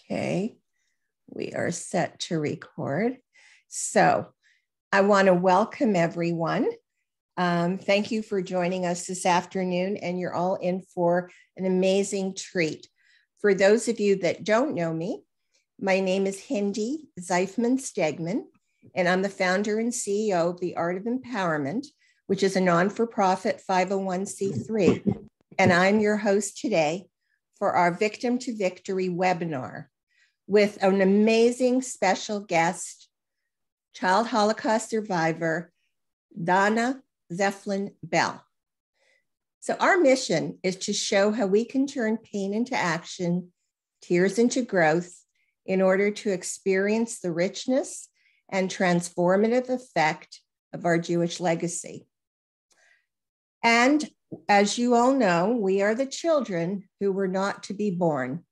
Okay, we are set to record. So I want to welcome everyone. Thank you for joining us this afternoon, and you're all in for an amazing treat. For those of you that don't know me, my name is Hindy Zeifman Stegman, and I'm the founder and CEO of the Art of Empowerment, which is a non-for-profit 501c3. And I'm your host today for our Victim to Victory webinar with an amazing special guest, child Holocaust survivor, Donna Szeflan-Bell. So our mission is to show how we can turn pain into action, tears into growth, in order to experience the richness and transformative effect of our Jewish legacy. And as you all know, we are the children who were not to be born.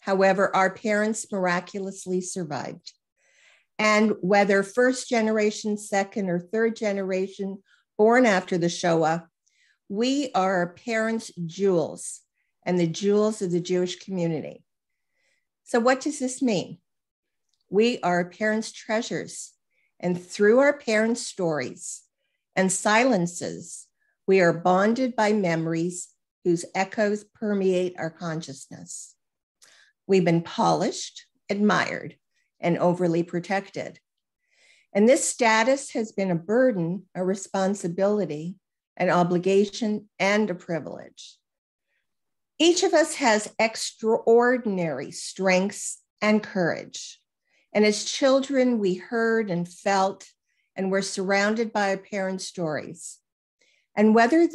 However, our parents miraculously survived. And whether first generation, second, or third generation born after the Shoah, we are our parents' jewels and the jewels of the Jewish community. So what does this mean? We are our parents' treasures, and through our parents' stories and silences, we are bonded by memories whose echoes permeate our consciousness. We've been polished, admired, and overly protected. And this status has been a burden, a responsibility, an obligation, and a privilege. Each of us has extraordinary strengths and courage. And as children, we heard and felt and were surrounded by our parents' stories. And whether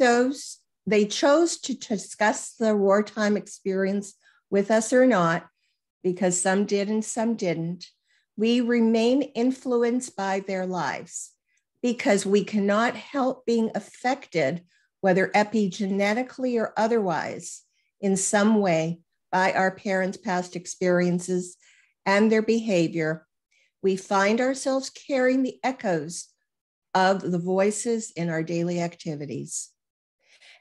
they chose to discuss their wartime experience with us or not, because some did and some didn't, we remain influenced by their lives because we cannot help being affected, whether epigenetically or otherwise, in some way by our parents' past experiences and their behavior. We find ourselves carrying the echoes of the voices in our daily activities.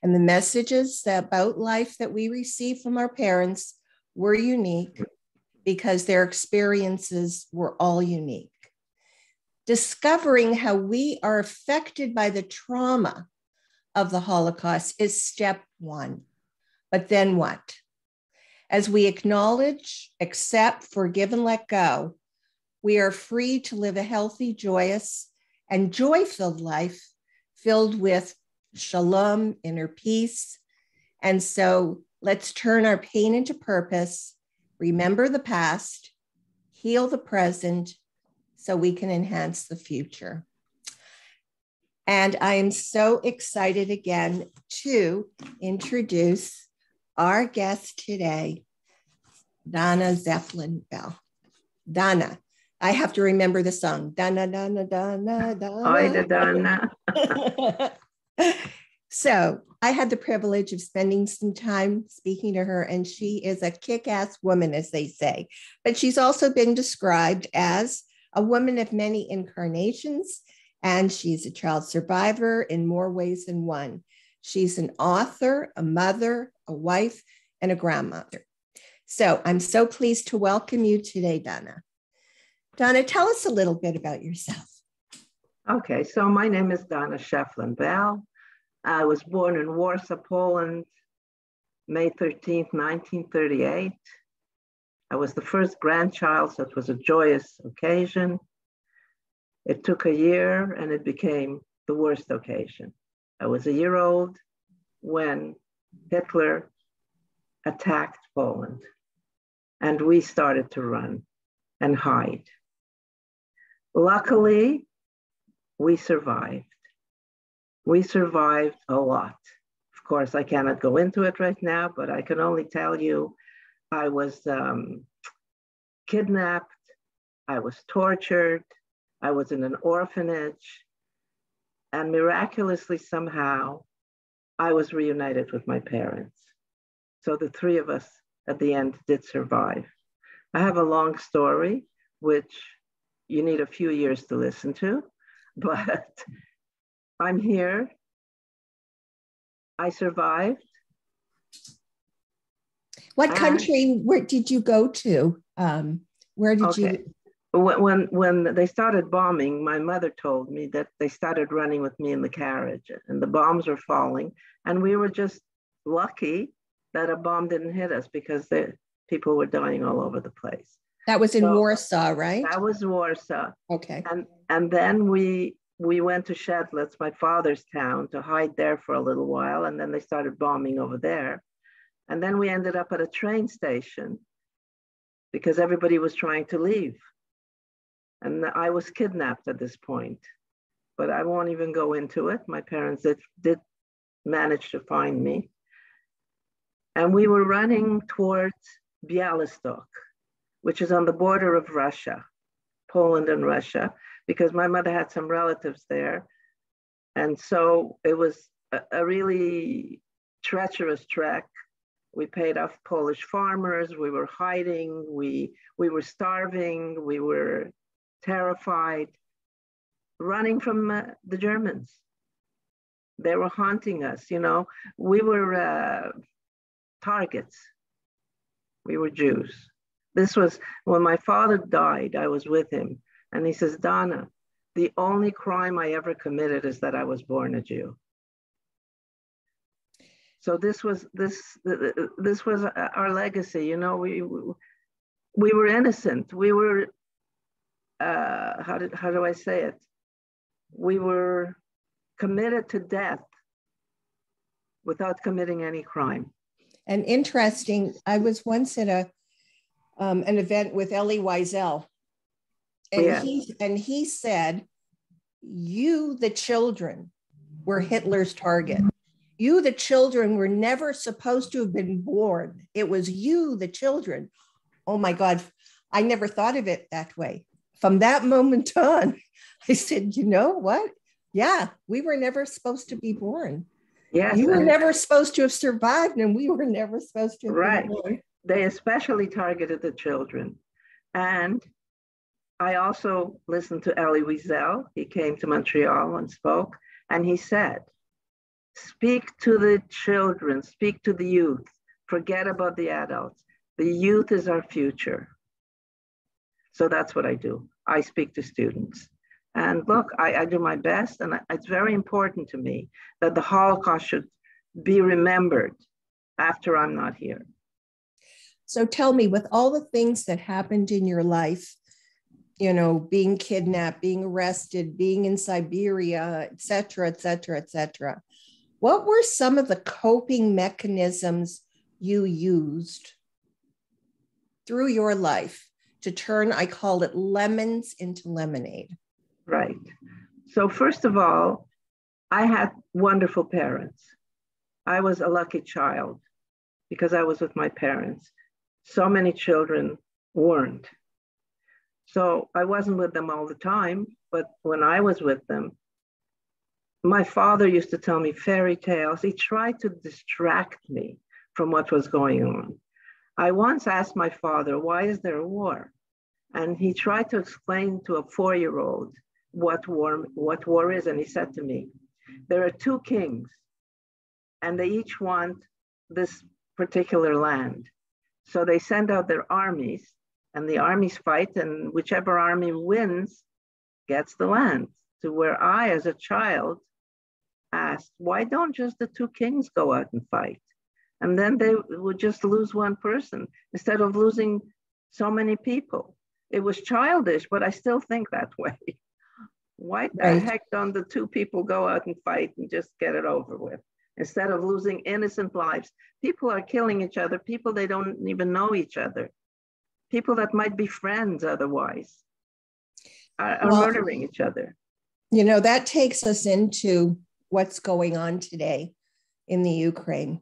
And the messages about life that we receive from our parents were unique because their experiences were all unique. Discovering how we are affected by the trauma of the Holocaust is step one. But then what? As we acknowledge, accept, forgive, and let go, we are free to live a healthy, joyous, and joy-filled life filled with shalom, inner peace. And so let's turn our pain into purpose, remember the past, heal the present, so we can enhance the future. And I am so excited again to introduce our guest today, Donna Szeflan-Bell. Donna. I have to remember the song. Donna, Donna, Donna, Donna. Oi, the Donna. So I had the privilege of spending some time speaking to her, and she is a kick-ass woman, as they say. But she's also been described as a woman of many incarnations, and she's a child survivor in more ways than one. She's an author, a mother, a wife, and a grandmother. So I'm so pleased to welcome you today, Donna. Donna, tell us a little bit about yourself. Okay, so my name is Donna Szeflan-Bell. I was born in Warsaw, Poland, May 13th, 1938. I was the first grandchild, so it was a joyous occasion. It took a year and it became the worst occasion. I was a year old when Hitler attacked Poland, and we started to run and hide. Luckily, we survived. We survived a lot. Of course, I cannot go into it right now, but I can only tell you I was kidnapped, I was tortured, I was in an orphanage, and miraculously somehow, I was reunited with my parents. So the three of us at the end did survive. I have a long story, which you need a few years to listen to, but I'm here. I survived. What country did you go to Where did Okay. you? When they started bombing, my mother told me that they started running with me in the carriage and the bombs were falling. And we were just lucky that a bomb didn't hit us because the people were dying all over the place. That was in So Warsaw, right? that was Warsaw. Okay. And then we went to Szedlec, my father's town, to hide there for a little while. And then they started bombing over there. And then we ended up at a train station because everybody was trying to leave. And I was kidnapped at this point, but I won't even go into it. My parents did manage to find me. And we were running towards Bialystok, which is on the border of Russia, Poland and Russia, because my mother had some relatives there. And so it was a really treacherous trek. We paid off Polish farmers. We were hiding. We were starving. We were terrified, running from the Germans. They were haunting us, you know. We were targets. We were Jews. This was when my father died, I was with him. And he says, Donna, the only crime I ever committed is that I was born a Jew. So this was our legacy, you know. We were innocent. We were how do I say it? We were committed to death without committing any crime. And interesting, I was once at an event with Elie Wiesel, and he said, "You, the children, were Hitler's target. You, the children, were never supposed to have been born. It was you, the children." Oh my God, I never thought of it that way. From that moment on, I said, you know what? Yeah, we were never supposed to be born. Yes, you were never supposed to have survived, and we were never supposed to have been born. They especially targeted the children. And I also listened to Elie Wiesel. He came to Montreal and spoke, and he said, speak to the children, speak to the youth, forget about the adults. The youth is our future. So that's what I do. I speak to students. And look, I do my best, and it's very important to me that the Holocaust should be remembered after I'm not here. So tell me, with all the things that happened in your life, you know, being kidnapped, being arrested, being in Siberia, et cetera, what were some of the coping mechanisms you used through your life to turn, I called it, lemons into lemonade? Right. So first of all, I had wonderful parents. I was a lucky child because I was with my parents. So many children weren't. So I wasn't with them all the time, but when I was with them, my father used to tell me fairy tales. He tried to distract me from what was going on. I once asked my father, why is there a war? And he tried to explain to a 4-year-old what war is. And he said to me, there are 2 kings and they each want this particular land. So they send out their armies and the armies fight, and whichever army wins gets the land. To where I, as a child, asked, why don't just the 2 kings go out and fight? And then they would just lose one person instead of losing so many people. It was childish, but I still think that way. Why the heck don't the 2 people go out and fight and just get it over with? Instead of losing innocent lives. People are killing each other, people they don't even know each other. People that might be friends otherwise are murdering each other. You know, that takes us into what's going on today in the Ukraine.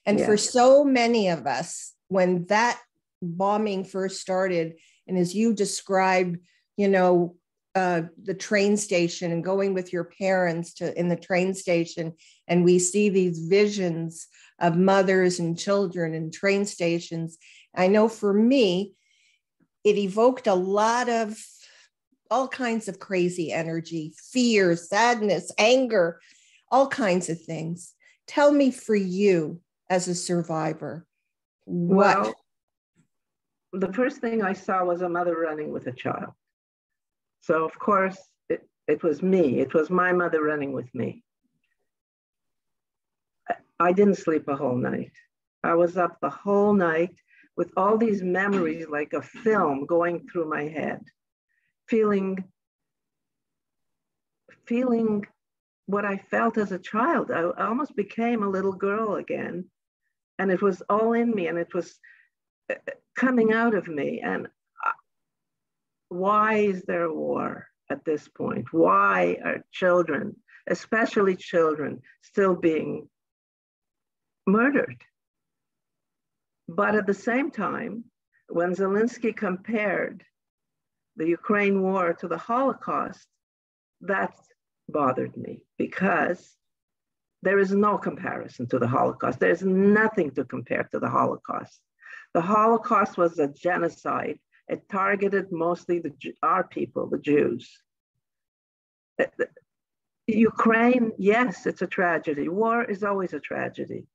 And for so many of us, when that bombing first started, and as you described, you know, the train station and going with your parents in the train station, and we see these visions of mothers and children in train stations. I know for me, it evoked a lot of all kinds of crazy energy, fear, sadness, anger, all kinds of things. Tell me, for you as a survivor, what? Well, the first thing I saw was a mother running with a child. So of course, it was me. It was my mother running with me. I didn't sleep a whole night. I was up the whole night with all these memories like a film going through my head, feeling what I felt as a child. I almost became a little girl again. And it was all in me, and it was coming out of me. And why is there a war at this point? Why are children, especially children, still being murdered? But at the same time, when Zelensky compared the Ukraine war to the Holocaust, that bothered me, because there is no comparison to the Holocaust. There's nothing to compare to the Holocaust. The Holocaust was a genocide. It targeted mostly our people, the Jews. Ukraine, yes, it's a tragedy. War is always a tragedy,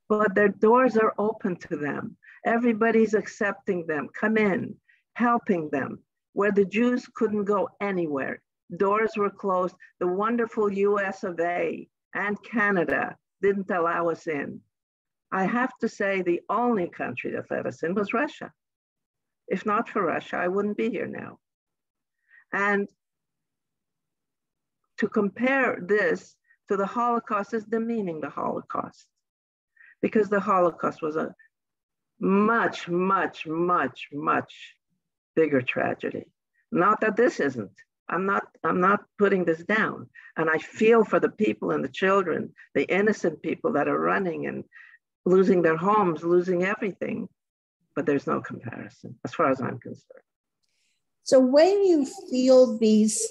but their doors are open to them. Everybody's accepting them, come in, helping them, where the Jews couldn't go anywhere. Doors were closed. The wonderful US of A and Canada didn't allow us in. I have to say the only country that let us in was Russia. If not for Russia, I wouldn't be here now. And to compare this to the Holocaust is demeaning the Holocaust, because the Holocaust was a much, much, much, much bigger tragedy. Not that this isn't. I'm not putting this down. And I feel for the people and the children, the innocent people that are running and losing their homes, losing everything. But there's no comparison as far as I'm concerned. So when you feel these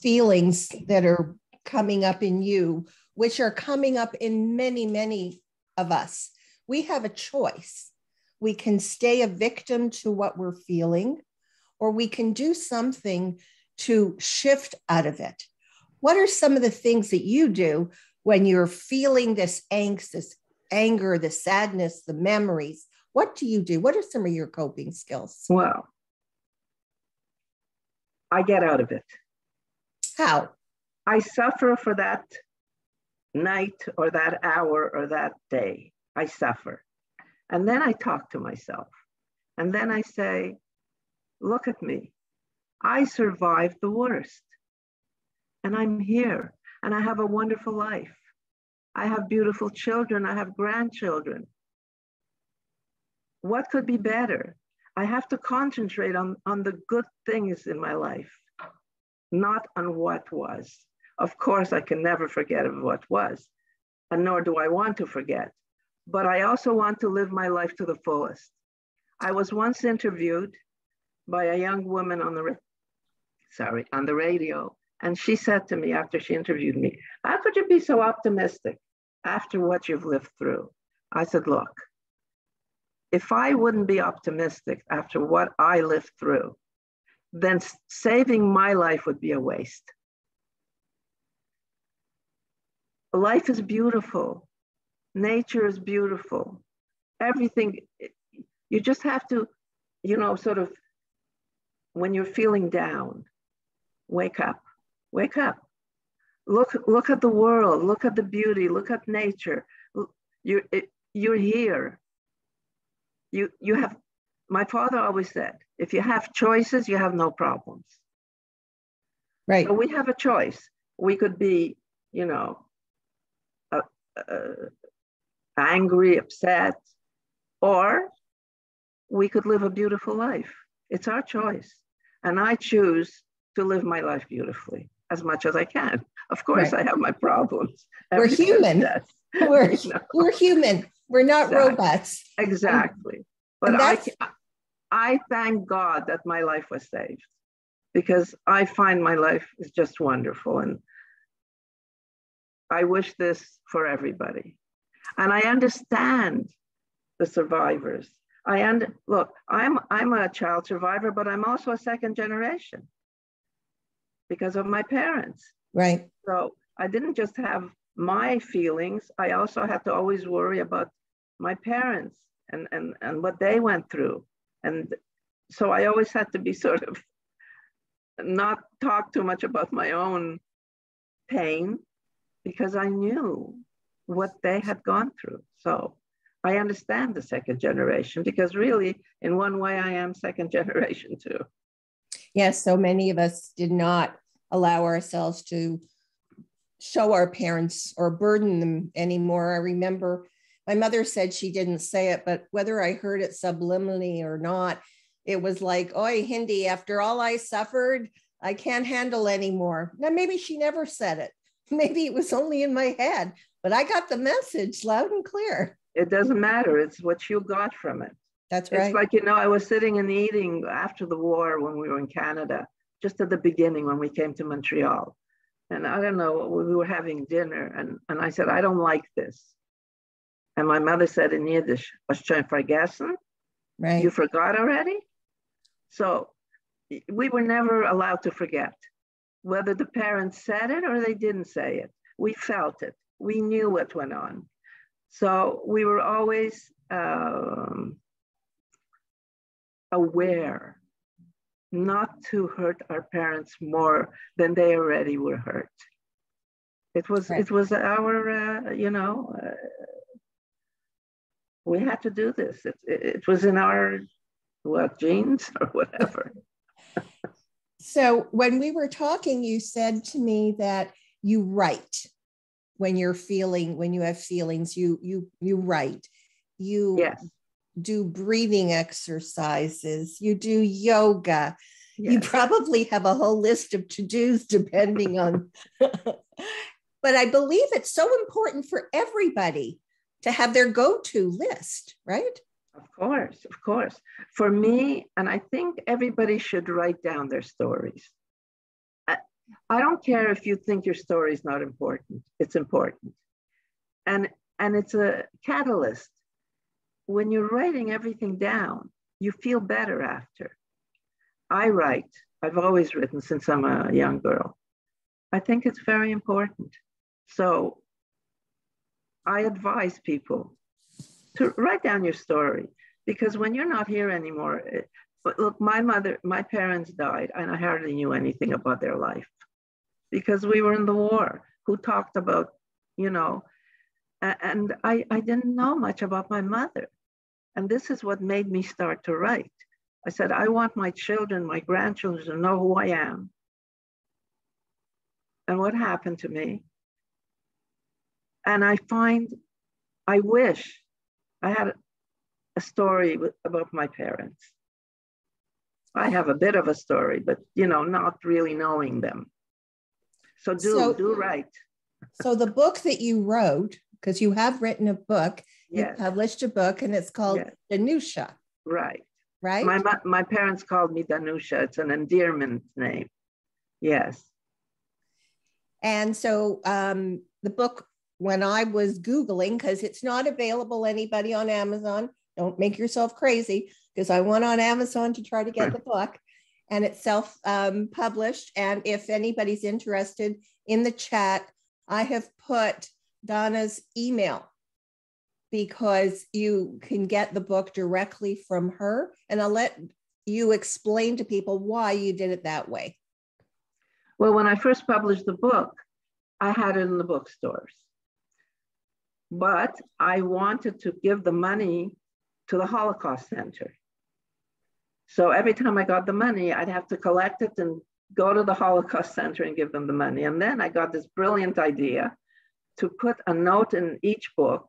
feelings that are coming up in you, which are coming up in many, many of us, we have a choice. We can stay a victim to what we're feeling, or we can do something to shift out of it. What are some of the things that you do when you're feeling this angst, this anger, the sadness, the memories? What do you do? What are some of your coping skills? Well, I get out of it. How? I suffer for that night or that hour or that day. I suffer. And then I talk to myself. And then I say, look at me. I survived the worst. And I'm here. And I have a wonderful life. I have beautiful children. I have grandchildren. What could be better? I have to concentrate on the good things in my life, not on what was. Of course, I can never forget of what was, and nor do I want to forget. But I also want to live my life to the fullest. I was once interviewed by a young woman on the radio, and she said to me after she interviewed me, "How could you be so optimistic after what you've lived through?" I said, look, if I wouldn't be optimistic after what I lived through, then saving my life would be a waste. Life is beautiful. Nature is beautiful. Everything, you just have to, sort of, when you're feeling down, wake up, wake up. Look at the world, look at the beauty, look at nature. You're here. You have, my father always said, if you have choices, you have no problems. Right. So we have a choice. We could be, angry, upset, or we could live a beautiful life. It's our choice. And I choose to live my life beautifully as much as I can. Of course, right. I have my problems. We're human. We're human. We're not robots. Exactly. But I thank God that my life was saved, because I find my life is just wonderful. And I wish this for everybody. And I understand the survivors. Look, I'm a child survivor, but I'm also a second generation because of my parents. Right. So I didn't just have my feelings. I also had to always worry about my parents and what they went through. And so I always had to be sort of not talk too much about my own pain because I knew what they had gone through. So I understand the second generation because really, in one way, I am second generation too. Yes, so many of us did not allow ourselves to show our parents or burden them anymore. I remember my mother said she didn't say it, but whether I heard it subliminally or not, it was like, "Oi, Hindy, after all I suffered, I can't handle anymore." Now, maybe she never said it. Maybe it was only in my head, but I got the message loud and clear. It doesn't matter. It's what you got from it. That's right. It's like, I was sitting and eating after the war when we were in Canada, just at the beginning when we came to Montreal. And I don't know, we were having dinner and I said, "I don't like this." And my mother said in Yiddish, "Was schon vergessen?" Right. You forgot already? So we were never allowed to forget. Whether the parents said it or they didn't say it, we felt it. We knew what went on. So we were always aware not to hurt our parents more than they already were hurt. It was our, we had to do this. It was in our genes or whatever. So when we were talking, you said to me that you write when you have feelings, you write. Yes. Do breathing exercises, you do yoga. Yes. You probably have a whole list of to-dos depending on, but I believe it's so important for everybody to have their go-to list, right? Of course. For me, and I think everybody should write down their stories. I don't care if you think your story is not important. It's important. And it's a catalyst. When you're writing everything down, you feel better after. I write. I've always written since I'm a young girl. I think it's very important. So I advise people to write down your story because when you're not here anymore, look, my parents died and I hardly knew anything about their life because we were in the war. Who talked about, and I didn't know much about my mother. And this is what made me start to write. I said, I want my children, my grandchildren to know who I am and what happened to me. And I wish I had a story about my parents. I have a bit of a story, but, not really knowing them. So do write. So the book that you wrote, because you have written a book, yes. You published a book and it's called Danusha. Right. Right? My parents called me Danusha. It's an endearment name. Yes. And so the book, when I was Googling, because it's not available anybody on Amazon, don't make yourself crazy, because I went on Amazon to try to get the book and it's self-published. And if anybody's interested, in the chat, I have put Donna's email because you can get the book directly from her. And I'll let you explain to people why you did it that way. Well, when I first published the book, I had it in the bookstores. But I wanted to give the money to the Holocaust Center. So every time I got the money, I'd have to collect it and go to the Holocaust Center and give them the money. And then I got this brilliant idea to put a note in each book,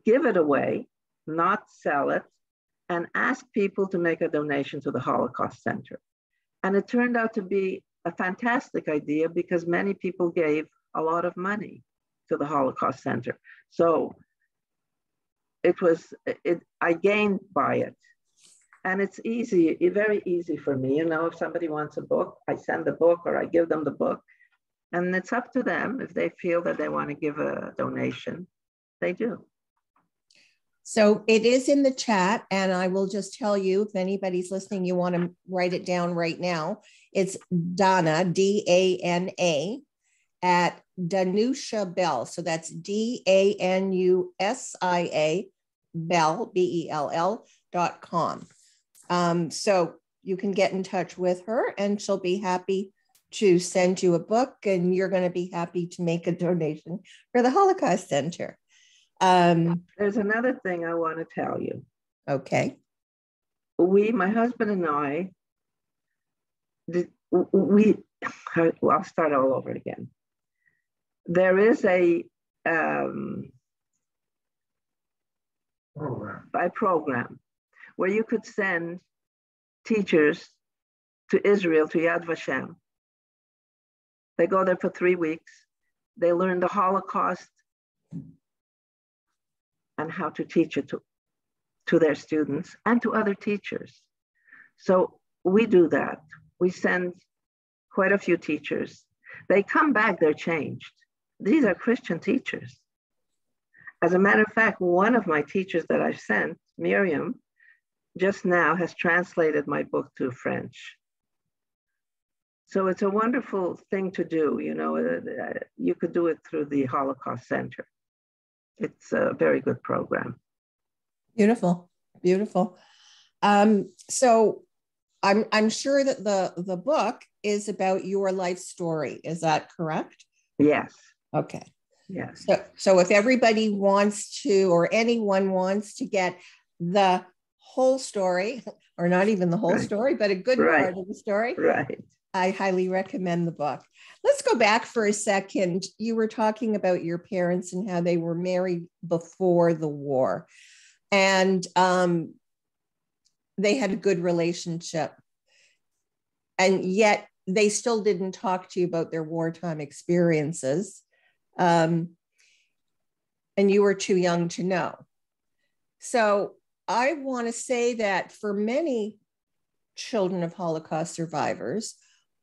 give it away, not sell it, and ask people to make a donation to the Holocaust Center. And it turned out to be a fantastic idea because many people gave a lot of money to the Holocaust Center. So I gained by it. And it's easy, very easy for me. If somebody wants a book, I send the book or I give them the book. And it's up to them if they feel that they want to give a donation, they do. So it is in the chat, and I will just tell you, if anybody's listening, you want to write it down right now. It's Donna, D-A-N-A, at Danusha Bell. So that's D-A-N-U-S-I-A, Bell, B-E-L-L.com. So you can get in touch with her and she'll be happy to send you a book, and you're going to be happy to make a donation for the Holocaust Center. There's another thing I want to tell you. Okay. My husband and I, I'll start all over again. There is a program where you could send teachers to Israel, to Yad Vashem. They go there for 3 weeks. They learn the Holocaust and how to teach it to their students and to other teachers. So we do that. We send quite a few teachers. They come back, they're changed. These are Christian teachers. As a matter of fact, one of my teachers that I've sent, Miriam, just now has translated my book to French. So it's a wonderful thing to do. You know, you could do it through the Holocaust Center. It's a very good program. Beautiful, beautiful. So I'm sure that the book is about your life story. Is that correct? Yes. Okay. Yes. So if everybody wants to, or anyone wants to get the whole story, or not even the whole story, but a good part of the story, I highly recommend the book. Let's go back for a second. You were talking about your parents and how they were married before the war, and they had a good relationship, and yet they still didn't talk to you about their wartime experiences. And you were too young to know. So I want to say that for many children of Holocaust survivors,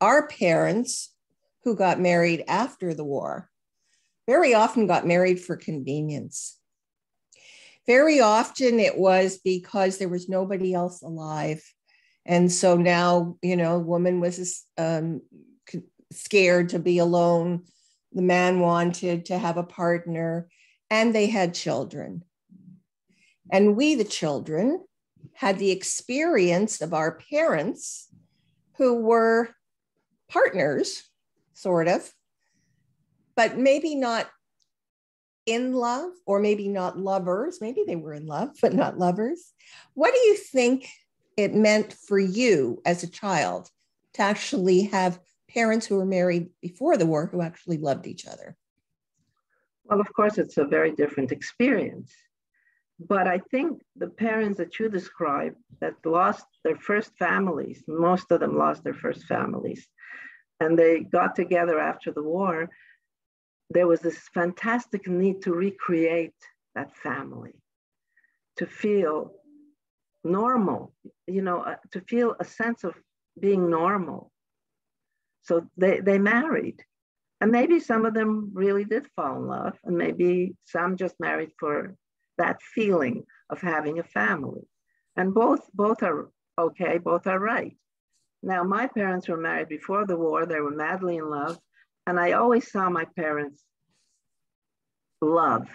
our parents who got married after the war very often got married for convenience. Very often it was because there was nobody else alive. And so now, you know, a woman was scared to be alone. The man wanted to have a partner, and they had children. And we, the children, had the experience of our parents who were partners, sort of, but maybe not in love, or maybe not lovers. Maybe they were in love, but not lovers. What do you think it meant for you as a child to actually have parents who were married before the war who actually loved each other? Well, of course, it's a very different experience. But I think the parents that you described that lost their first families, most of them lost their first families, and they got together after the war, there was this fantastic need to recreate that family, to feel normal, you know, to feel a sense of being normal. So they married. And maybe some of them really did fall in love, and maybe some just married for that feeling of having a family. And both are okay, both are right. Now, my parents were married before the war. They were madly in love. And I always saw my parents love,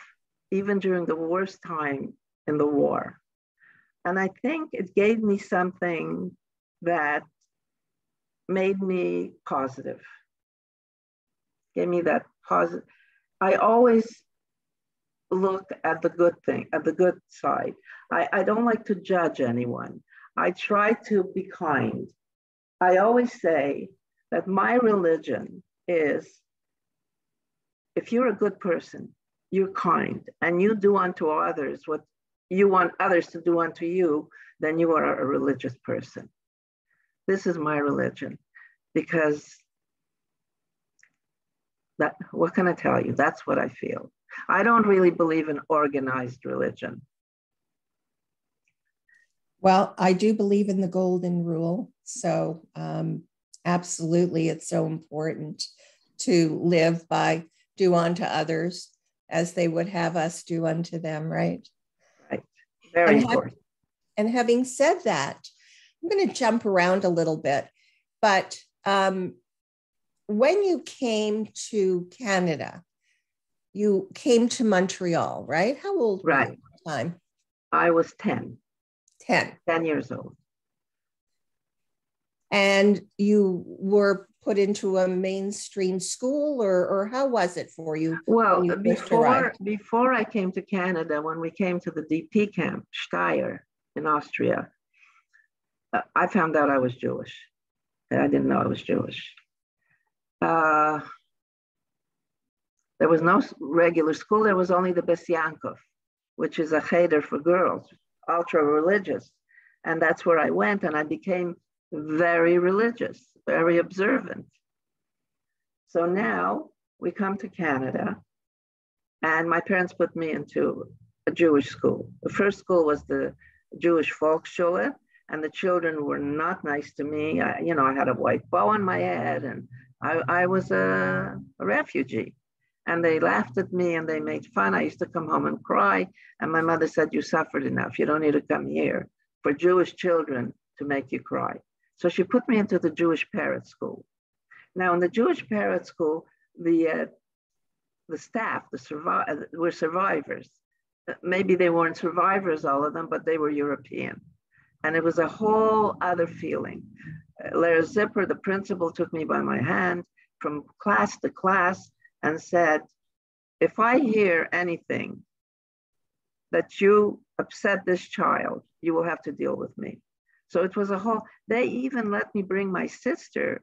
even during the worst time in the war. And I think it gave me something that made me positive. Gave me that positive. I always look at the good thing, at the good side. I don't like to judge anyone. I try to be kind. I always say that my religion is, if you're a good person, you're kind, and you do unto others what you want others to do unto you, then you are a religious person. This is my religion, because that, what can I tell you? That's what I feel. I don't really believe in organized religion. Well, I do believe in the golden rule. So absolutely, it's so important to live by do unto others as they would have us do unto them, right? Right, very important. And having said that, I'm going to jump around a little bit, but when you came to Canada, you came to Montreal, right? How old were you at the time? I was 10. 10. 10 years old. And you were put into a mainstream school, or how was it for you Well, when you first arrived? before I came to Canada, when we came to the DP camp, Steyr in Austria, I found out I was Jewish. I didn't know I was Jewish. There was no regular school. There was only the Bes Yankov, which is a cheder for girls, ultra religious. And that's where I went, and I became very religious, very observant. So now we come to Canada, and my parents put me into a Jewish school. The first school was the Jewish Volksschule, and the children were not nice to me. I had a white bow on my head, and I was a refugee. And they laughed at me and they made fun. I used to come home and cry. And my mother said, "You suffered enough. You don't need to come here for Jewish children to make you cry." So she put me into the Jewish Parrot School. Now, in the Jewish Parrot School, the staff, were survivors. Maybe they weren't survivors, all of them, but they were European. And it was a whole other feeling. Larry Zipper, the principal, took me by my hand from class to class and said, "If I hear anything that you upset this child, you will have to deal with me." So it was they even let me bring my sister,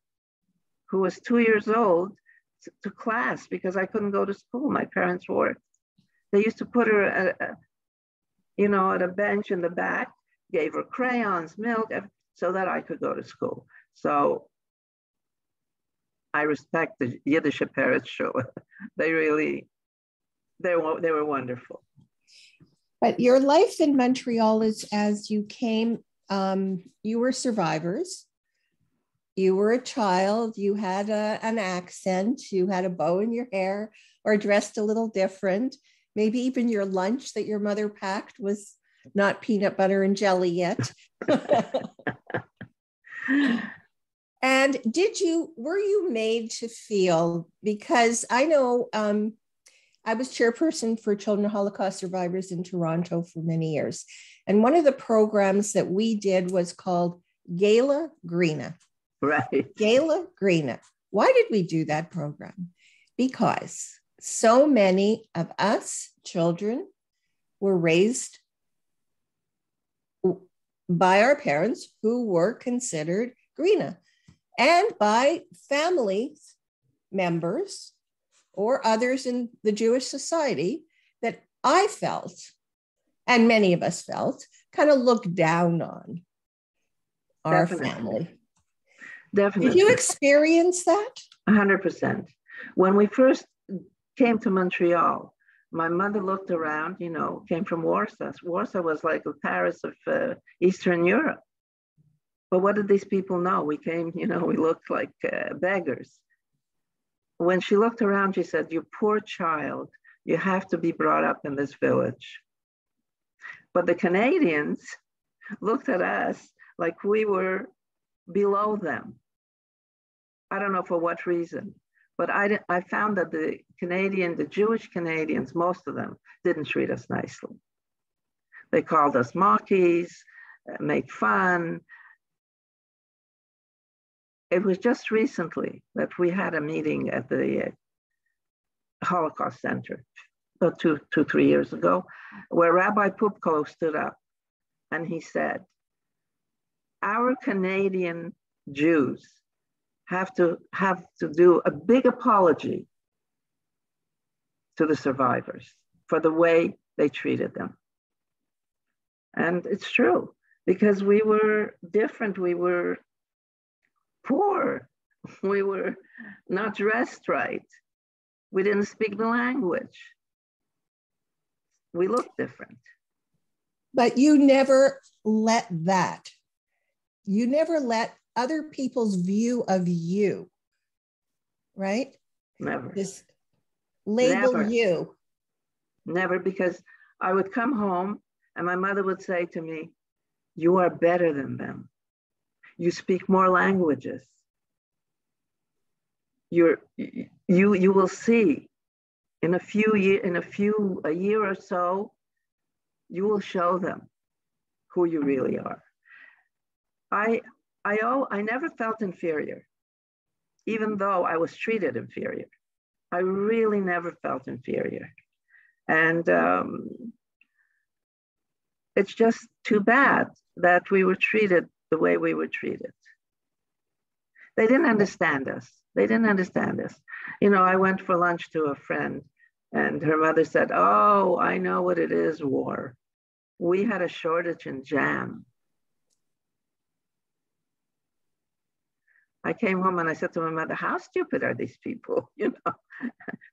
who was 2 years old, to class because I couldn't go to school. My parents worked. They used to put her at a bench in the back, gave her crayons, milk, so that I could go to school. So I respect the Yiddish Parrot Schule. They were wonderful. But your life in Montreal is, as you came, you were survivors. You were a child. You had an accent. You had a bow in your hair, or dressed a little different. Maybe even your lunch that your mother packed was not peanut butter and jelly yet. And were you made to feel, because I know I was chairperson for Children of Holocaust Survivors in Toronto for many years. And one of the programs that we did was called Gala Greena. Right. Gala Greena. Why did we do that program? Because so many of us children were raised by our parents who were considered Greena, and by family members or others in the Jewish society that I felt, and many of us felt, kind of looked down on our family. Definitely. Did you experience that? 100%. When we first came to Montreal, my mother looked around, came from Warsaw. Warsaw was like the Paris of Eastern Europe. But what did these people know? We came, we looked like beggars. When she looked around, she said, "You poor child, you have to be brought up in this village." But the Canadians looked at us like we were below them. I don't know for what reason, but I found that the Jewish Canadians, most of them, didn't treat us nicely. They called us mockies, made fun. It was just recently that we had a meeting at the Holocaust Center, 3 years ago, where Rabbi Pupko stood up and he said, "Our Canadian Jews have to do a big apology to the survivors for the way they treated them." And it's true, because we were different. We were poor. We were not dressed right. We didn't speak the language. We looked different. But you never let other people's view of you, right? Never. This label Never. you. Never, because I would come home and my mother would say to me, "You are better than them. You speak more languages. You will see in a year or so, you will show them who you really are." I never felt inferior, even though I was treated inferior. I really never felt inferior. And it's just too bad that we were treated the way we were treated. They didn't understand us. They didn't understand us. You know, I went for lunch to a friend and her mother said, "Oh, I know what it is, war. We had a shortage in jam." I came home and I said to my mother, "How stupid are these people? You know,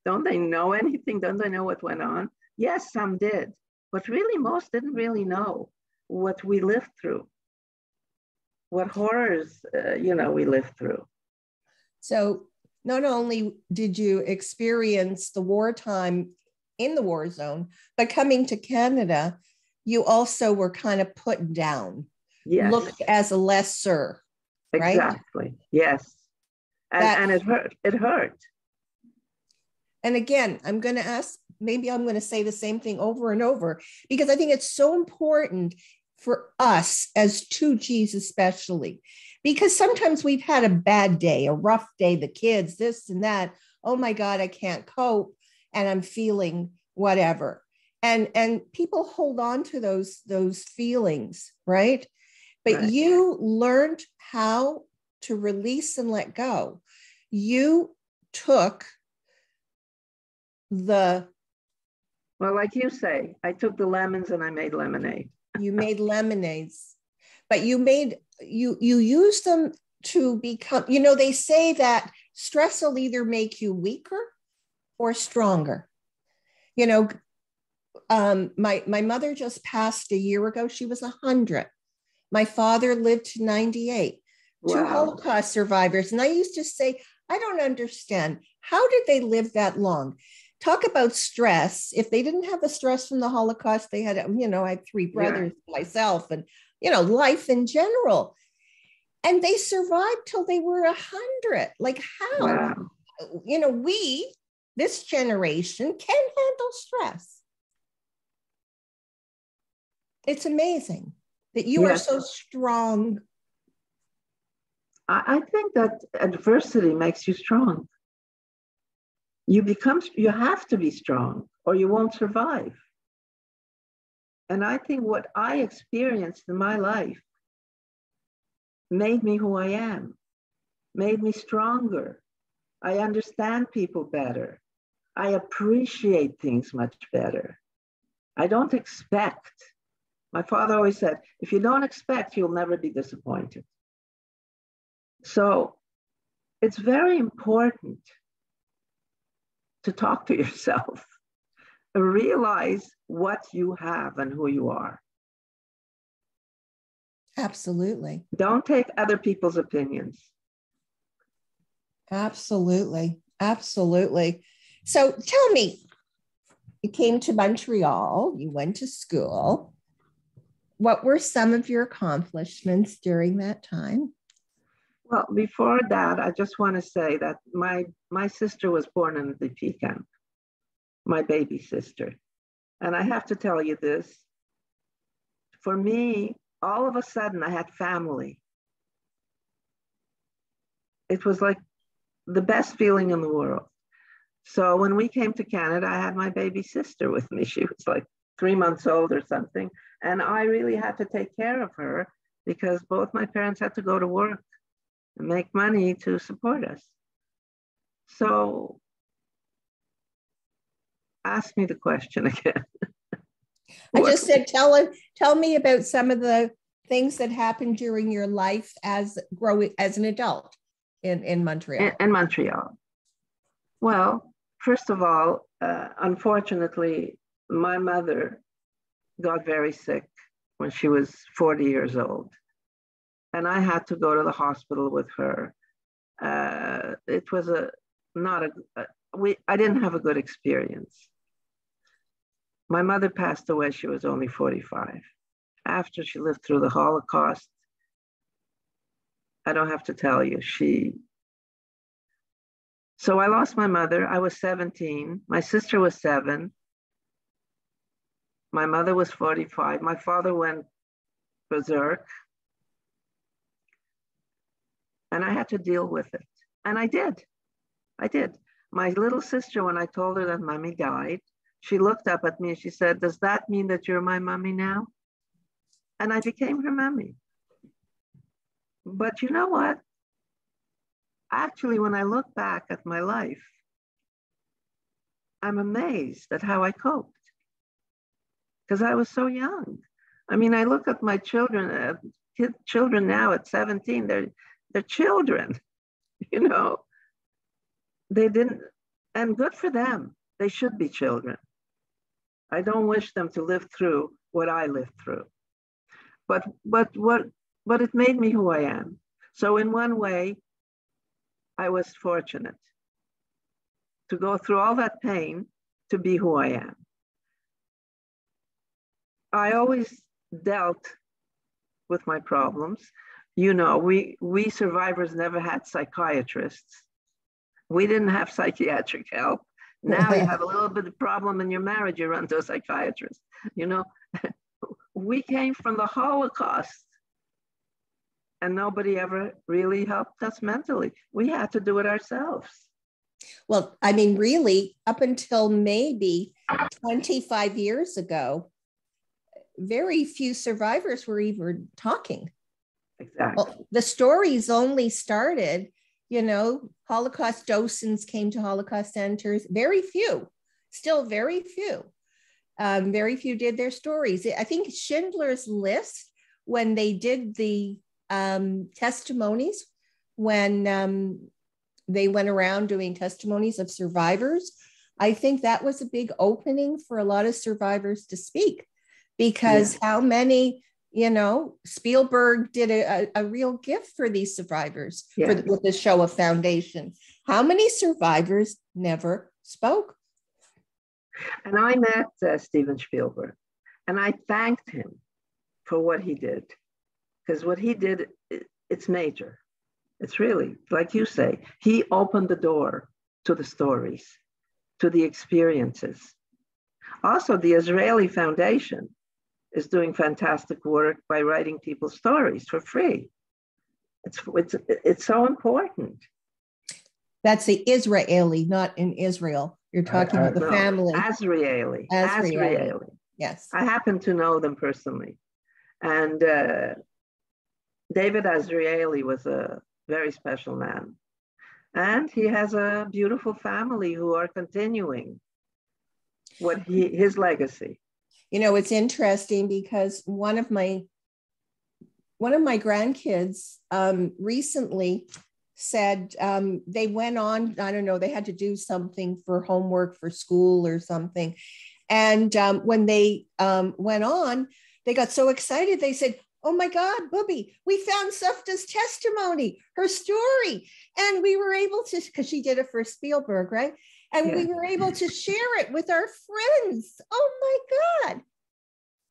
don't they know anything? Don't they know what went on?" Yes, some did, but really most didn't really know what we lived through, what horrors, we lived through. So not only did you experience the wartime in the war zone, but coming to Canada, you also were kind of put down, yes. Looked as a lesser, right? Exactly, yes. And it hurt, it hurt. And again, I'm going to ask, maybe I'm going to say the same thing over and over, because I think it's so important for us as 2Gs especially, because sometimes we've had a bad day, a rough day, the kids, this and that. Oh my God, I can't cope. And I'm feeling whatever. And people hold on to those feelings, right? But right. You learned how to release and let go. You took well, like you say, I took the lemons and I made lemonade. You made lemonades, but you use them to become, they say that stress will either make you weaker or stronger. My mother just passed a year ago. She was 100. My father lived to 98. Wow. 2 Holocaust survivors. And I used to say, I don't understand. How did they live that long? Talk about stress. If they didn't have the stress from the Holocaust, they had, I had 3 brothers, myself, and, life in general. And they survived till they were 100. Like how? Wow. We, this generation, can handle stress. It's amazing that you are so strong. I think that adversity makes you strong. You have to be strong or you won't survive. And I think what I experienced in my life made me who I am, made me stronger. I understand people better. I appreciate things much better. I don't expect. My father always said, if you don't expect, you'll never be disappointed. So it's very important to talk to yourself, realize what you have and who you are. Absolutely. Don't take other people's opinions. Absolutely. Absolutely. So tell me, you came to Montreal, you went to school. What were some of your accomplishments during that time? Well, before that, I just want to say that my sister was born in the DP camp, my baby sister. And I have to tell you this, for me, all of a sudden I had family. It was like the best feeling in the world. So when we came to Canada, I had my baby sister with me. She was like 3 months old or something. And I really had to take care of her because both my parents had to go to work and make money to support us. So ask me the question again. I just said, tell me about some of the things that happened during your life as an adult in Montreal. In Montreal. Well, first of all, unfortunately, my mother got very sick when she was 40 years old. And I had to go to the hospital with her. It was I didn't have a good experience. My mother passed away, she was only 45. After she lived through the Holocaust, I don't have to tell you, so I lost my mother. I was 17. My sister was 7. My mother was 45. My father went berserk. And I had to deal with it. And I did. I did. My little sister, when I told her that mommy died, she looked up at me and she said, "Does that mean that you're my mommy now?" And I became her mommy. But you know what? Actually, when I look back at my life, I'm amazed at how I coped because I was so young. I mean, I look at my children, children now at 17, they're children, you know. They didn't, and good for them. They should be children. I don't wish them to live through what I lived through. But it made me who I am. So in one way, I was fortunate to go through all that pain to be who I am. I always dealt with my problems. You know, we survivors never had psychiatrists. We didn't have psychiatric help. Now you have a little bit of problem in your marriage, you run to a psychiatrist. You know, we came from the Holocaust and nobody ever really helped us mentally. We had to do it ourselves. Well, I mean, really, up until maybe 25 years ago, very few survivors were even talking. Exactly. Well, the stories only started, you know, Holocaust docents came to Holocaust centers, very few, still very few. Very few did their stories. I think Schindler's List, when they did the testimonies, when they went around doing testimonies of survivors, I think that was a big opening for a lot of survivors to speak, because how many, you know, Spielberg did a real gift for these survivors with the show of Foundation. How many survivors never spoke? And I met Steven Spielberg, and I thanked him for what he did, because what he did, it's major. It's really, like you say, he opened the door to the stories, to the experiences. Also, the Israeli Foundation is doing fantastic work by writing people's stories for free. It's so important. That's the Israeli, not in Israel. You're talking about the family. Azrieli. Yes. I happen to know them personally. And David Azrieli was a very special man. And he has a beautiful family who are continuing his legacy. You know, it's interesting because one of my grandkids recently said they went on, I don't know, they had to do something for homework for school or something. And when they went on, they got so excited. They said, "Oh my God, Booby, we found Safta's testimony, her story." And we were able to, because she did it for Spielberg, right? And we were able to share it with our friends. Oh my God.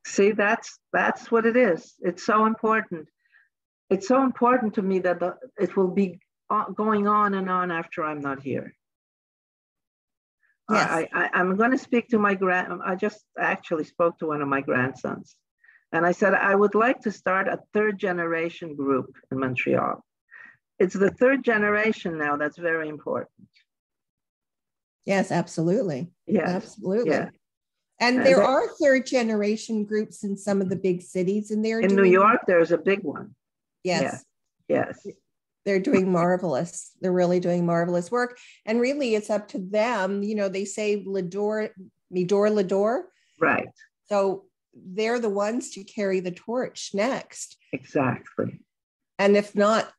See, that's what it is. It's so important. It's so important to me that it will be going on and on after I'm not here. Yes. I'm going to speak to I just actually spoke to one of my grandsons. And I said, I would like to start a third generation group in Montreal. It's the third generation now that's very important. Yes, absolutely. Yes. Absolutely. Yeah. And there are third generation groups in some of the big cities, and in New York, there's a big one. Yes. Yes. They're doing marvelous. They're really doing marvelous work. And really, it's up to them. You know, they say Lador, Midor, Lador. Right. So they're the ones to carry the torch next. Exactly. And if not,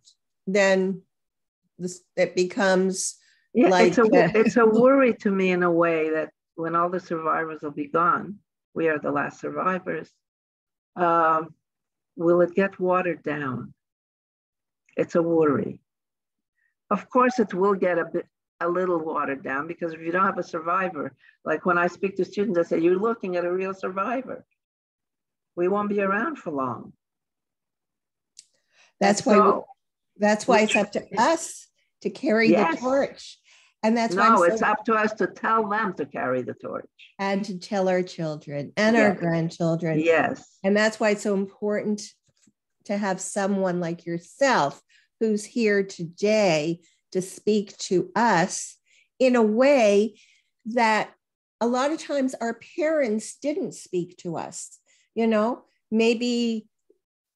then it becomes like... It's a worry to me in a way that when all the survivors will be gone, we are the last survivors, will it get watered down? It's a worry. Of course, it will get a little watered down, because if you don't have a survivor, like when I speak to students, I say, you're looking at a real survivor. We won't be around for long. That's why it's up to us to carry the torch. And that's why it's up to us to tell them to carry the torch. And to tell our children and our grandchildren. Yes. And that's why it's so important to have someone like yourself who's here today to speak to us in a way that a lot of times our parents didn't speak to us. Maybe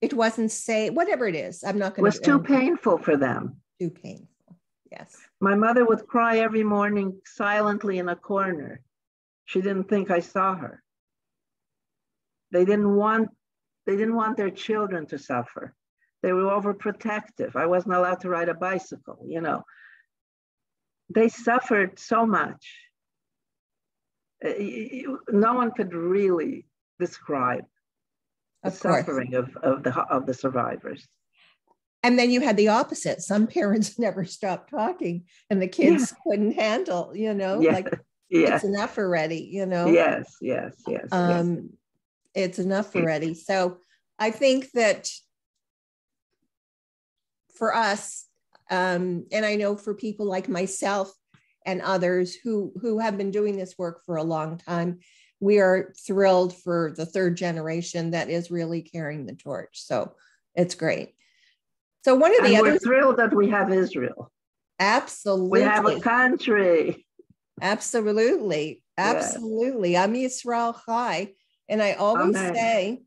it wasn't safe, whatever it is. I'm not going to. It was too painful for them. Too painful. Yes. My mother would cry every morning silently in a corner. She didn't think I saw her. They didn't want their children to suffer. They were overprotective. I wasn't allowed to ride a bicycle, They suffered so much. No one could really describe the suffering of the survivors. And then you had the opposite. Some parents never stopped talking and the kids couldn't handle, it's enough already, Yes. It's enough already. So I think that for us, and I know for people like myself and others who have been doing this work for a long time, we are thrilled for the third generation that is really carrying the torch. So it's great. So we're thrilled that we have Israel. Absolutely. We have a country. Absolutely. Am Yisrael Chai. And I always say,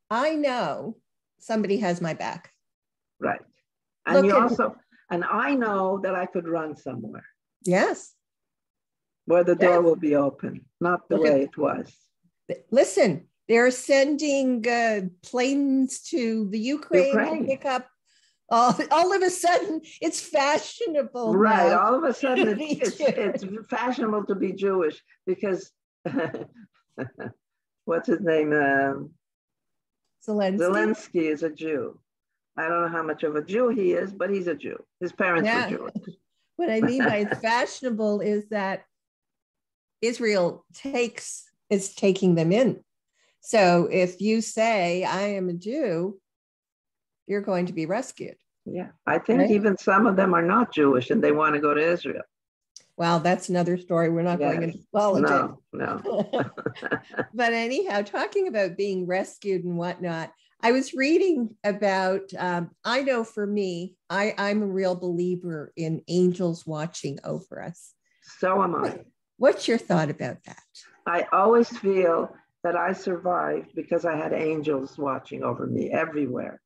I know somebody has my back. Right. And I know that I could run somewhere. Yes. Where the door will be open, not the way it was. Listen, they're sending planes to the Ukraine to pick up. All of a sudden, it's fashionable. Right. Now all of a sudden, it's fashionable to be Jewish because what's his name? Zelensky is a Jew. I don't know how much of a Jew he is, but he's a Jew. His parents were Jewish. What I mean by fashionable is that Israel is taking them in. So if you say, I am a Jew, you're going to be rescued. Yeah, I think even some of them are not Jewish and they want to go to Israel. Well, that's another story. We're not going into politics. No. But anyhow, talking about being rescued and whatnot, I was reading about, I know for me, I'm a real believer in angels watching over us. So am I. What's your thought about that? I always feel that I survived because I had angels watching over me everywhere.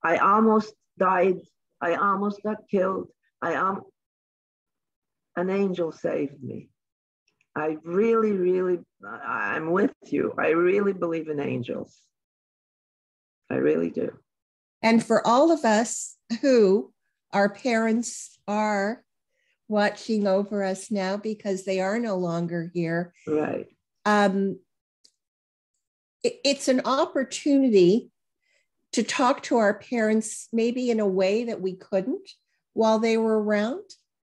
I almost died. I almost got killed. An angel saved me. I really, I'm with you. I really believe in angels. I really do. And for all of us who our parents are watching over us now because they are no longer here. Right. It's an opportunity to talk to our parents maybe in a way that we couldn't while they were around.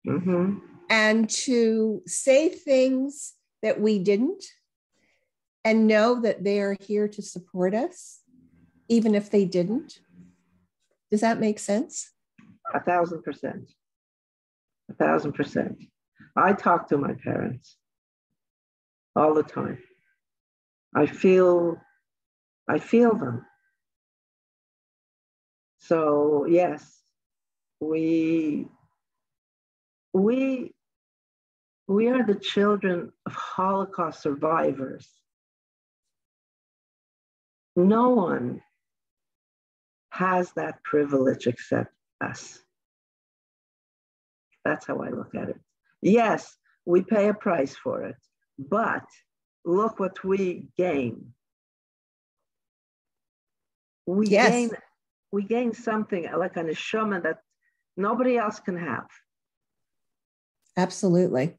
Mm-hmm. And to say things that we didn't and know that they are here to support us, even if they didn't. Does that make sense? 1,000%. 1,000%. I talk to my parents all the time. I feel them. So yes, we are the children of Holocaust survivors. No one has that privilege except us. That's how I look at it. Yes, we pay a price for it, but look what we gain. We gain something like a neshama that nobody else can have. Absolutely.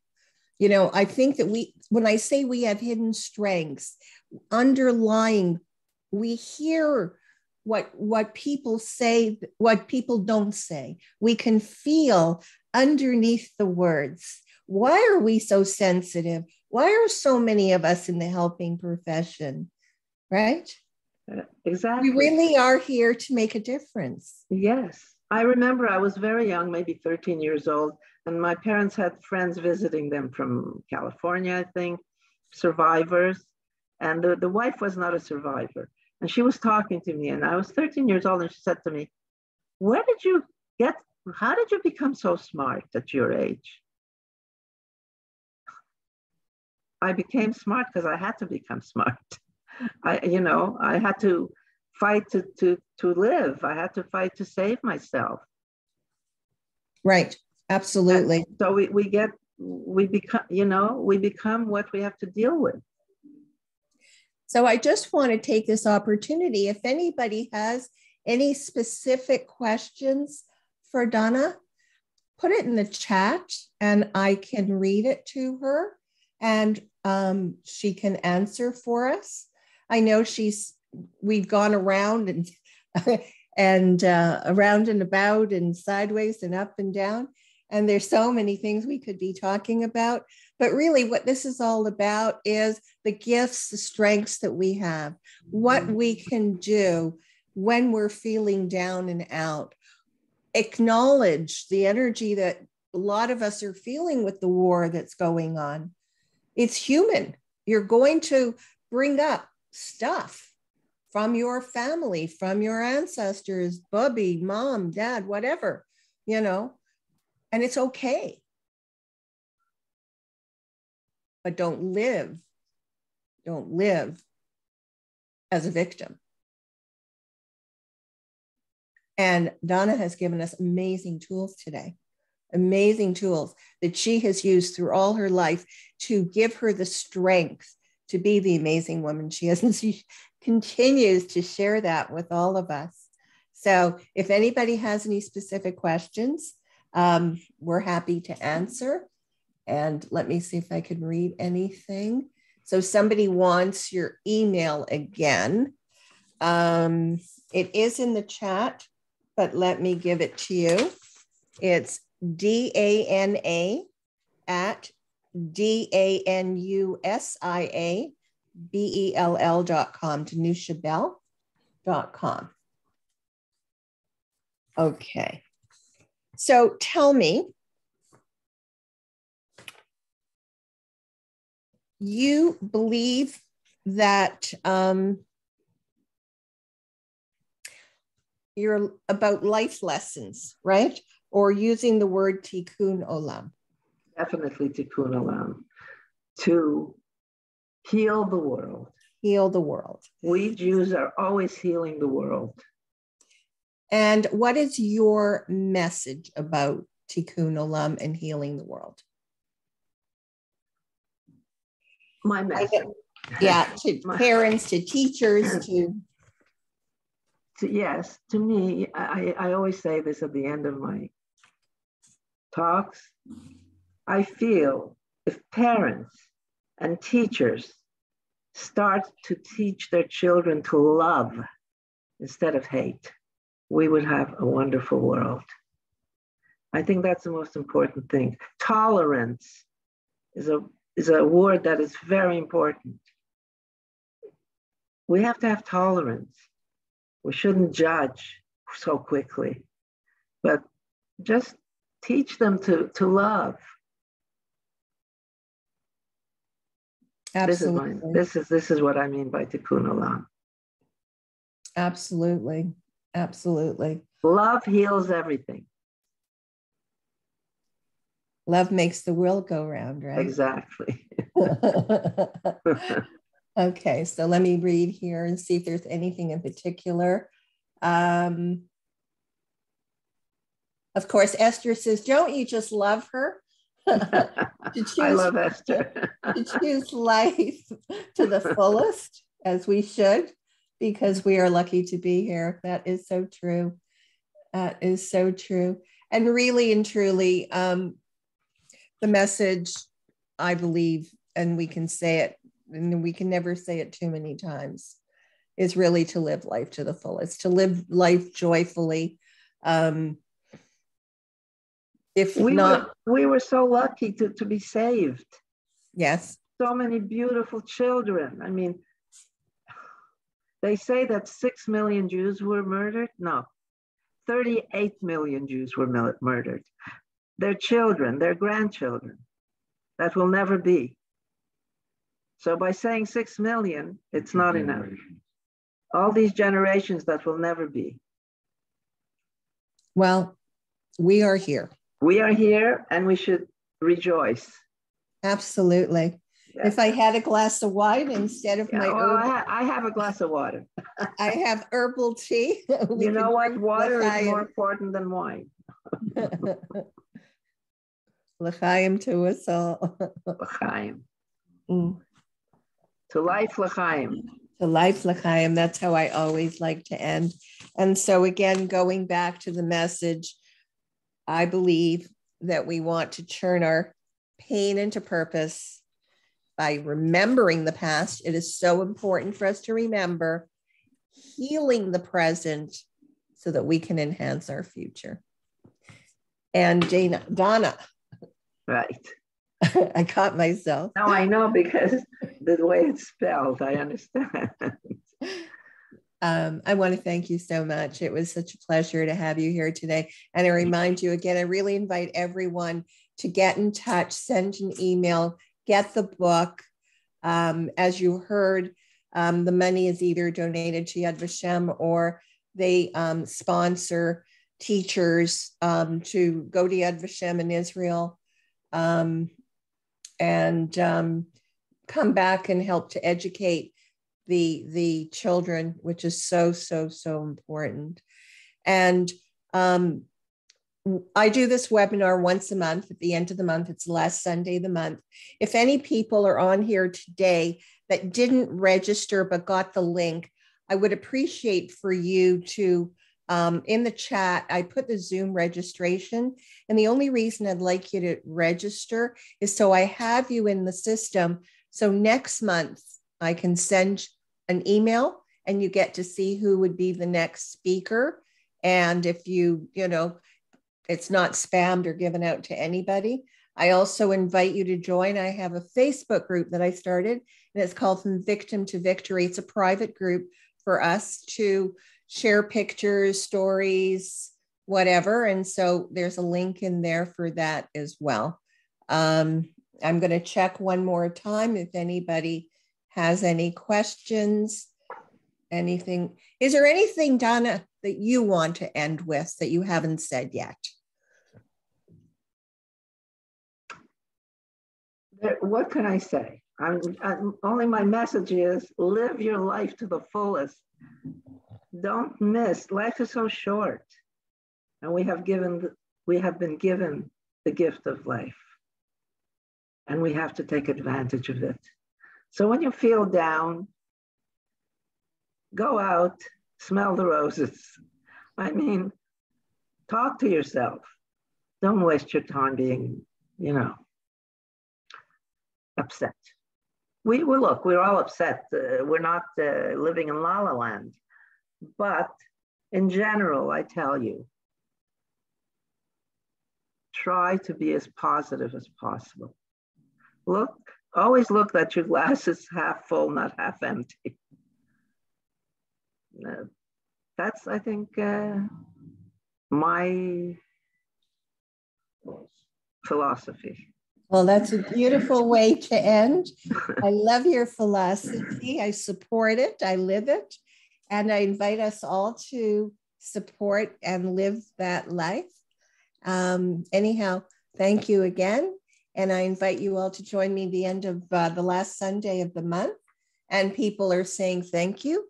I think that when I say we have hidden strengths, underlying, we hear what people say, what people don't say. We can feel underneath the words. Why are we so sensitive? Why are so many of us in the helping profession? Right? Exactly. We really are here to make a difference. Yes. I remember I was very young, maybe 13 years old, and my parents had friends visiting them from California, I think, survivors. And the wife was not a survivor. And she was talking to me, and I was 13 years old, and she said to me, how did you become so smart at your age? I became smart because I had to become smart. I had to fight to live. I had to fight to save myself. Right. Absolutely. And so we become what we have to deal with. So I just want to take this opportunity. If anybody has any specific questions for Donna, put it in the chat and I can read it to her and she can answer for us. I know we've gone around and around and about and sideways and up and down. And there's so many things we could be talking about. But really what this is all about is the gifts, the strengths that we have, what we can do when we're feeling down and out. Acknowledge the energy that a lot of us are feeling with the war that's going on. It's human. You're going to bring up stuff from your family, from your ancestors, Bubby, mom, dad, whatever, and it's okay. But don't live as a victim. And Donna has given us amazing tools today, amazing tools that she has used through all her life to give her the strength to be the amazing woman she is. And she continues to share that with all of us. So if anybody has any specific questions, we're happy to answer. And let me see if I can read anything. So somebody wants your email again. It is in the chat, but let me give it to you. It's DANA@DANUSIABELL.com, DanushaBell.com. Okay. So tell me, you believe that you're about life lessons, right? Or using the word Tikkun Olam. Definitely Tikkun Olam. To heal the world. Heal the world. We Jews are always healing the world. And what is your message about Tikkun Olam and healing the world? My message. To parents, to teachers, yes, to me, I always say this at the end of my talks. I feel if parents and teachers start to teach their children to love instead of hate, we would have a wonderful world. I think that's the most important thing. Tolerance is a word that is very important. We have to have tolerance. We shouldn't judge so quickly, but just teach them to love. Absolutely. This is what I mean by Tikkun Olam. Absolutely. Absolutely. Love heals everything. Love makes the world go round, right? Exactly. Okay, so let me read here and see if there's anything in particular. Of course, Esther says, don't you just love her? I love Esther. To choose life to the fullest, as we should, because we are lucky to be here. That is so true. That is so true. And really and truly, the message, I believe, and we can say it, and we can never say it too many times, is really to live life to the fullest, to live life joyfully. We were so lucky to be saved. Yes. So many beautiful children. I mean, they say that 6 million Jews were murdered. No, 38 million Jews were murdered. Their children, their grandchildren, that will never be. So by saying 6 million, it's not enough. All these generations that will never be. Well, we are here. We are here and we should rejoice. Absolutely. Yeah. If I had a glass of wine instead of my herbal, I have a glass of water. I have herbal tea. You know what? Water is more important than wine. L'chaim to us all. L'chaim. To life, l'chaim. To life, l'chaim. That's how I always like to end. And so again, going back to the message, I believe that we want to turn our pain into purpose by remembering the past. It is so important for us to remember, healing the present so that we can enhance our future. And Donna. Right. I caught myself. No, I know, because the way it's spelled, I understand. I want to thank you so much. It was such a pleasure to have you here today. And I remind you again, I really invite everyone to get in touch, send an email, get the book. As you heard, the money is either donated to Yad Vashem or they sponsor teachers to go to Yad Vashem in Israel and come back and help to educate the children, which is so important. And I do this webinar once a month. At the end of the month, it's the last Sunday of the month. If any people are on here today that didn't register but got the link, I would appreciate for you to, in the chat, I put the Zoom registration. And the only reason I'd like you to register is so I have you in the system. So next month, I can send an email and you get to see who would be the next speaker. And if it's not spammed or given out to anybody. I also invite you to join. I have a Facebook group that I started, and it's called From Victim to Victory. It's a private group for us to share pictures, stories, whatever. And so there's a link in there for that as well. I'm going to check one more time if anybody has any questions, anything. Is there anything, Donna, that you want to end with that you haven't said yet? What can I say? Only my message is live your life to the fullest. Don't miss. Life is so short, and we have been given the gift of life, and we have to take advantage of it. So when you feel down, go out, smell the roses. I mean, talk to yourself. Don't waste your time being, upset. We're all upset. We're not living in La La Land. But in general, I tell you, try to be as positive as possible. Always look that your glass is half full, not half empty. That's, I think, my philosophy. Well, that's a beautiful way to end. I love your philosophy. I support it. I live it. And I invite us all to support and live that life. Anyhow, thank you again. And I invite you all to join me at the end of the last Sunday of the month. And people are saying thank you.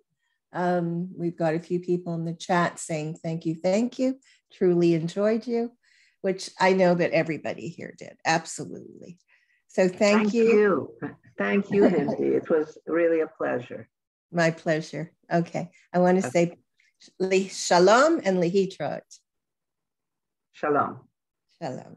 We've got a few people in the chat saying thank you. Truly enjoyed you, which I know that everybody here did. Absolutely. So thank you. Thank you, Hindy. It was really a pleasure. My pleasure. Okay. I want to say shalom and lehitraot. Shalom. Shalom.